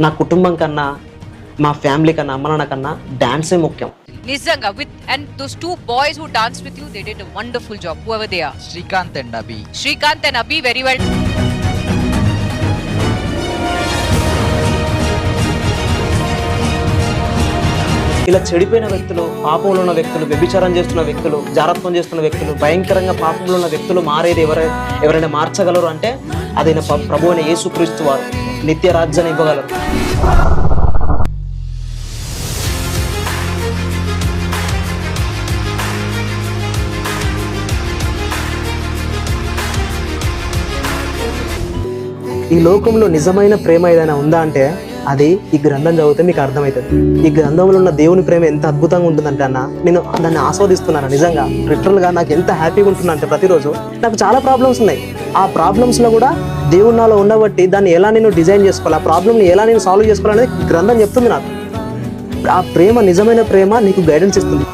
నా కుటుంబం కన్నా, మా ఫ్యామిలీ కన్నా, అమ్మ నాన్న కన్నా డాన్సే ముఖ్యం. Nizanga with and those two boys who danced with you, they did a wonderful job, whoever they are. Srikanth and Abhi. Srikanth and Abhi, very well. ఇలా చెడిపోయిన వ్యక్తులు, పాపంలో ఉన్న వ్యక్తులు, వ్యభిచారం చేస్తున్న వ్యక్తులు, జారత్వం చేస్తున్న వ్యక్తులు, భయంకరంగా పాపంలో ఉన్న వ్యక్తులు మారేది ఎవరైనా మార్చగలరు అంటే అది ప్రభు అయిన యేసుక్రీస్తు వారు నిత్య రాజ్యాన్ని ఇవ్వగలరు. ఈ లోకంలో నిజమైన ప్రేమ ఏదైనా ఉందా అంటే అది ఈ గ్రంథం చదివితే మీకు అర్థమవుతుంది. ఈ గ్రంథంలో ఉన్న దేవుని ప్రేమ ఎంత అద్భుతంగా ఉంటుందంటే అన్న, నేను దాన్ని ఆస్వాదిస్తున్నాను. నిజంగా లిటరల్గా నాకు ఎంత హ్యాపీగా ఉంటున్నా అంటే ప్రతిరోజు నాకు చాలా ప్రాబ్లమ్స్ ఉన్నాయి. ఆ ప్రాబ్లమ్స్లో కూడా దేవుడు నాలో ఉండబట్టి దాన్ని ఎలా నేను డిజైన్ చేసుకోవాలి, ఆ ప్రాబ్లమ్ని ఎలా నేను సాల్వ్ చేసుకోవాలనేది గ్రంథం చెప్తుంది నాకు. ఆ ప్రేమ, నిజమైన ప్రేమ నీకు గైడెన్స్ ఇస్తుంది.